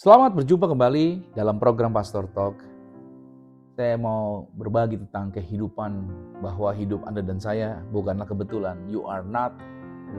Selamat berjumpa kembali dalam program Pastor Talk. Saya mau berbagi tentang kehidupan, bahwa hidup Anda dan saya bukanlah kebetulan. You are not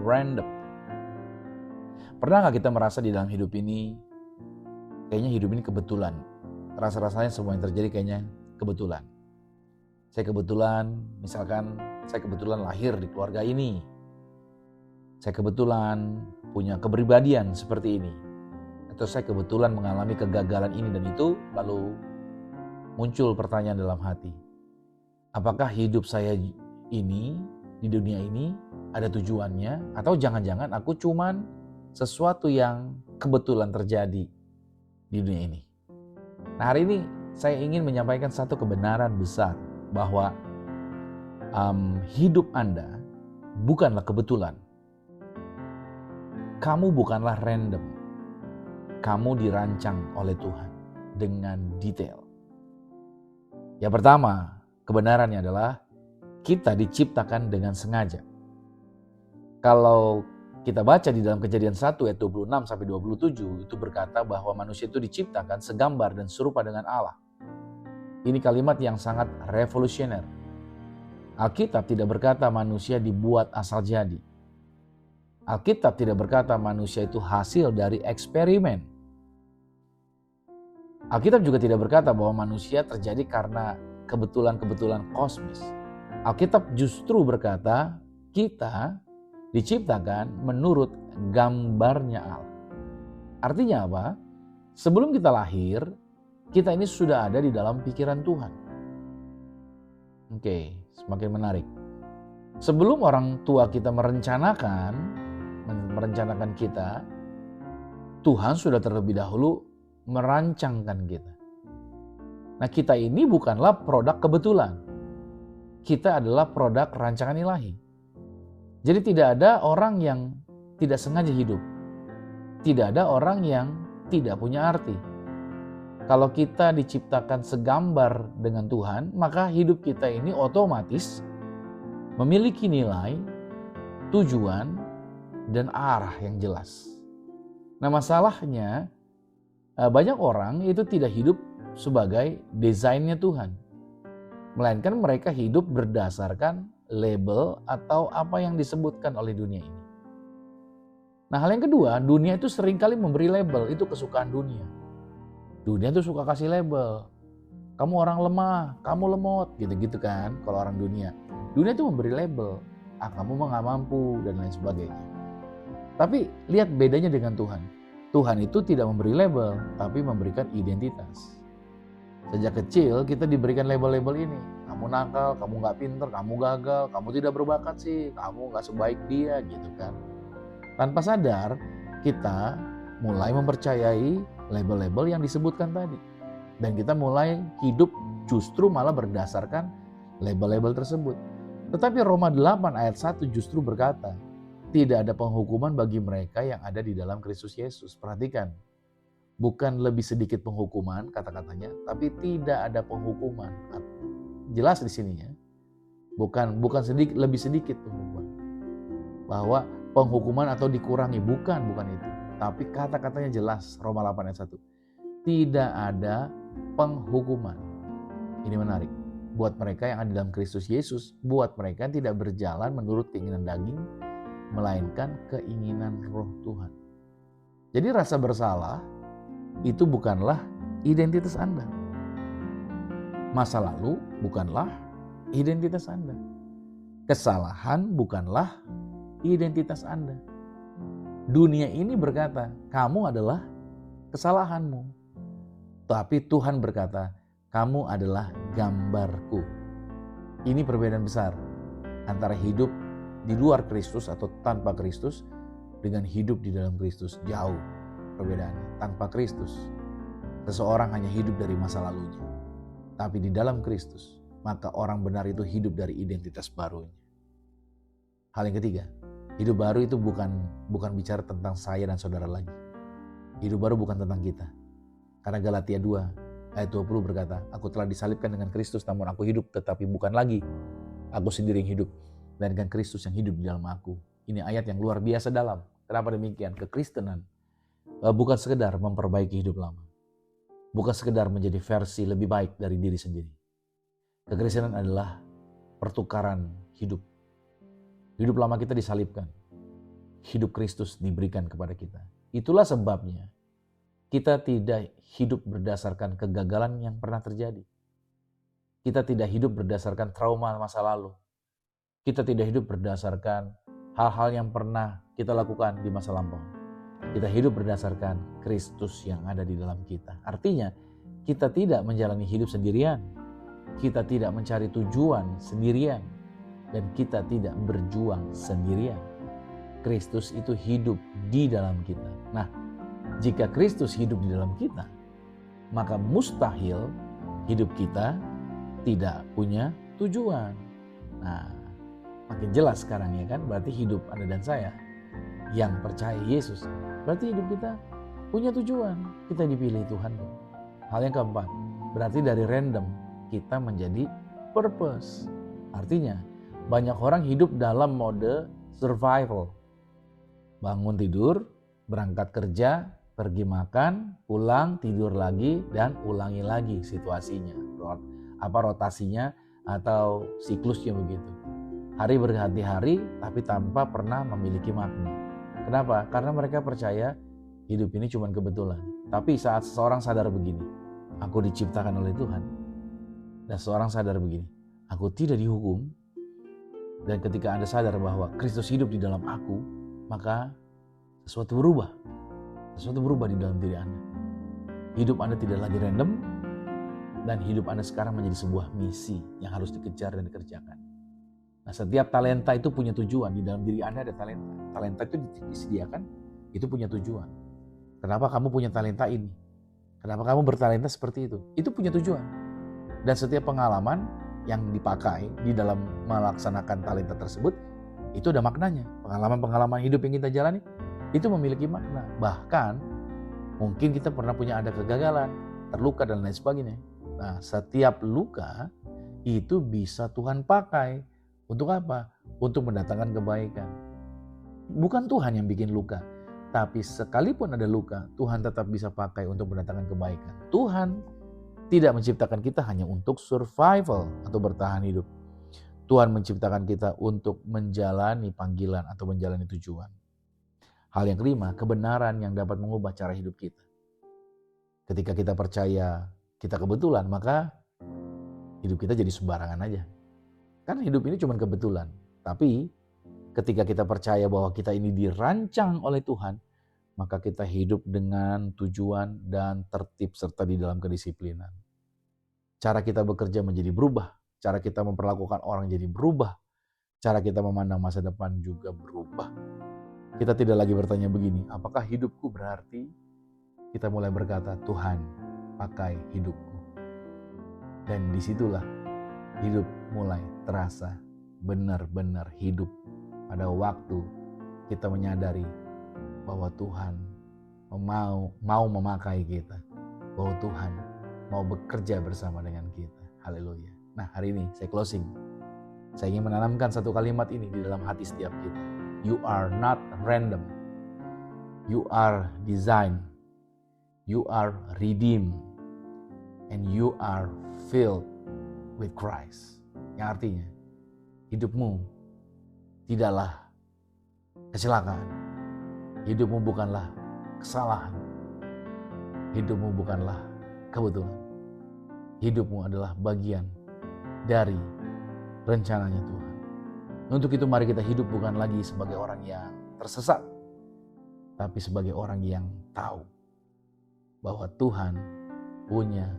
random. Pernah gak kita merasa di dalam hidup ini, kayaknya hidup ini kebetulan. Rasa-rasanya semua yang terjadi kayaknya kebetulan. Saya kebetulan lahir di keluarga ini. Saya kebetulan punya kepribadian seperti ini. Atau saya kebetulan mengalami kegagalan ini dan itu, lalu muncul pertanyaan dalam hati. Apakah hidup saya ini, di dunia ini, ada tujuannya? Atau jangan-jangan aku cuman sesuatu yang kebetulan terjadi di dunia ini? Nah, hari ini saya ingin menyampaikan satu kebenaran besar, bahwa hidup Anda bukanlah kebetulan. Kamu bukanlah random. Kamu dirancang oleh Tuhan dengan detail. Yang pertama, kebenarannya adalah kita diciptakan dengan sengaja. Kalau kita baca di dalam Kejadian 1 ayat 26 sampai 27, itu berkata bahwa manusia itu diciptakan segambar dan serupa dengan Allah. Ini kalimat yang sangat revolusioner. Alkitab tidak berkata manusia dibuat asal jadi. Alkitab tidak berkata manusia itu hasil dari eksperimen. Alkitab juga tidak berkata bahwa manusia terjadi karena kebetulan-kebetulan kosmis. Alkitab justru berkata kita diciptakan menurut gambarnya Allah. Artinya apa? Sebelum kita lahir, kita ini sudah ada di dalam pikiran Tuhan. Oke, semakin menarik. Sebelum orang tua kita merencanakan kita, Tuhan sudah terlebih dahulu merancangkan kita. Nah, kita ini bukanlah produk kebetulan. Kita adalah produk rancangan ilahi. Jadi tidak ada orang yang tidak sengaja hidup. Tidak ada orang yang tidak punya arti. Kalau kita diciptakan segambar dengan Tuhan, maka hidup kita ini otomatis memiliki nilai, tujuan, dan arah yang jelas. Nah, masalahnya banyak orang itu tidak hidup sebagai desainnya Tuhan. Melainkan mereka hidup berdasarkan label atau apa yang disebutkan oleh dunia ini. Nah, hal yang kedua, dunia itu seringkali memberi label, itu kesukaan dunia. Dunia itu suka kasih label. Kamu orang lemah, kamu lemot, gitu-gitu kan kalau orang dunia. Dunia itu memberi label, kamu mah gak mampu dan lain sebagainya. Tapi lihat bedanya dengan Tuhan. Tuhan itu tidak memberi label, tapi memberikan identitas. Sejak kecil kita diberikan label-label ini. Kamu nakal, kamu gak pinter, kamu gagal, kamu tidak berbakat sih, kamu gak sebaik dia, gitu kan. Tanpa sadar, kita mulai mempercayai label-label yang disebutkan tadi. Dan kita mulai hidup justru malah berdasarkan label-label tersebut. Tetapi Roma 8 ayat 1 justru berkata, tidak ada penghukuman bagi mereka yang ada di dalam Kristus Yesus. Perhatikan, bukan lebih sedikit penghukuman kata-katanya, tapi tidak ada penghukuman. Jelas di sini ya, bukan sedikit, lebih sedikit penghukuman. Bahwa penghukuman atau dikurangi, bukan itu. Tapi kata-katanya jelas, Roma 8 ayat 1. Tidak ada penghukuman. Ini menarik. Buat mereka yang ada dalam Kristus Yesus, buat mereka yang tidak berjalan menurut keinginan daging, melainkan keinginan roh Tuhan. Jadi rasa bersalah itu bukanlah identitas Anda. Masa lalu bukanlah identitas Anda. Kesalahan bukanlah identitas Anda. Dunia ini berkata, kamu adalah kesalahanmu. Tapi Tuhan berkata, kamu adalah gambarku. Ini perbedaan besar antara hidup di luar Kristus atau tanpa Kristus dengan hidup di dalam Kristus. Jauh perbedaannya. Tanpa Kristus, seseorang hanya hidup dari masa lalunya. Tapi di dalam Kristus, maka orang benar itu hidup dari identitas barunya. Hal yang ketiga, hidup baru itu bukan bicara tentang saya dan saudara lagi. Hidup baru bukan tentang kita. Karena Galatia 2 ayat 20 berkata, aku telah disalibkan dengan Kristus, namun aku hidup, tetapi bukan lagi aku sendiri yang hidup, melainkan Kristus yang hidup di dalam aku. Ini ayat yang luar biasa dalam. Kenapa demikian? Kekristenan bukan sekedar memperbaiki hidup lama. Bukan sekedar menjadi versi lebih baik dari diri sendiri. Kekristenan adalah pertukaran hidup. Hidup lama kita disalibkan. Hidup Kristus diberikan kepada kita. Itulah sebabnya kita tidak hidup berdasarkan kegagalan yang pernah terjadi. Kita tidak hidup berdasarkan trauma masa lalu. Kita tidak hidup berdasarkan hal-hal yang pernah kita lakukan di masa lampau. Kita hidup berdasarkan Kristus yang ada di dalam kita. Artinya, kita tidak menjalani hidup sendirian. Kita tidak mencari tujuan sendirian. Dan kita tidak berjuang sendirian. Kristus itu hidup di dalam kita. Nah, jika Kristus hidup di dalam kita, maka mustahil hidup kita tidak punya tujuan. Nah, makin jelas sekarang ya kan, berarti hidup Anda dan saya yang percaya Yesus, berarti hidup kita punya tujuan. Kita dipilih Tuhan. Hal yang keempat, berarti dari random kita menjadi purpose. Artinya, banyak orang hidup dalam mode survival. Bangun tidur, berangkat kerja, pergi makan, pulang, tidur lagi, dan ulangi lagi situasinya. Rotasinya atau siklusnya begitu. Hari berganti hari, tapi tanpa pernah memiliki makna. Kenapa? Karena mereka percaya hidup ini cuma kebetulan. Tapi saat seseorang sadar begini, aku diciptakan oleh Tuhan. Dan seseorang sadar begini, aku tidak dihukum. Dan ketika Anda sadar bahwa Kristus hidup di dalam aku, maka sesuatu berubah. Sesuatu berubah di dalam diri Anda. Hidup Anda tidak lagi random, dan hidup Anda sekarang menjadi sebuah misi yang harus dikejar dan dikerjakan. Nah, setiap talenta itu punya tujuan. Di dalam diri Anda ada talenta. Talenta itu disediakan, itu punya tujuan. Kenapa kamu punya talenta ini? Kenapa kamu bertalenta seperti itu? Itu punya tujuan. Dan setiap pengalaman yang dipakai di dalam melaksanakan talenta tersebut, itu ada maknanya. Pengalaman-pengalaman hidup yang kita jalani, itu memiliki makna. Bahkan, mungkin kita pernah punya ada kegagalan, terluka dan lain sebagainya. Nah, setiap luka itu bisa Tuhan pakai. Untuk apa? Untuk mendatangkan kebaikan. Bukan Tuhan yang bikin luka, tapi sekalipun ada luka, Tuhan tetap bisa pakai untuk mendatangkan kebaikan. Tuhan tidak menciptakan kita hanya untuk survival atau bertahan hidup. Tuhan menciptakan kita untuk menjalani panggilan atau menjalani tujuan. Hal yang kelima, kebenaran yang dapat mengubah cara hidup kita. Ketika kita percaya kita kebetulan, maka hidup kita jadi sembarangan aja. Kan hidup ini cuma kebetulan. Tapi ketika kita percaya bahwa kita ini dirancang oleh Tuhan, maka kita hidup dengan tujuan dan tertib serta di dalam kedisiplinan. Cara kita bekerja menjadi berubah. Cara kita memperlakukan orang jadi berubah. Cara kita memandang masa depan juga berubah. Kita tidak lagi bertanya begini, apakah hidupku berarti? Kita mulai berkata, Tuhan pakai hidupku. Dan disitulah hidup mulai terasa benar-benar hidup pada waktu kita menyadari bahwa Tuhan mau memakai kita, bahwa Tuhan mau bekerja bersama dengan kita. Haleluya. Nah, hari ini saya closing. Saya ingin menanamkan satu kalimat ini di dalam hati setiap kita. You are not random. You are designed. You are redeemed. And you are filled with Christ. Yang artinya, hidupmu tidaklah kecelakaan. Hidupmu bukanlah kesalahan. Hidupmu bukanlah kebetulan. Hidupmu adalah bagian dari rencananya Tuhan. Untuk itu mari kita hidup bukan lagi sebagai orang yang tersesat, tapi sebagai orang yang tahu bahwa Tuhan punya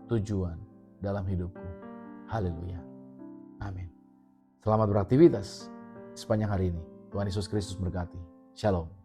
tujuan dalam hidupku. Haleluya. Amin. Selamat beraktivitas sepanjang hari ini. Tuhan Yesus Kristus berkati. Shalom.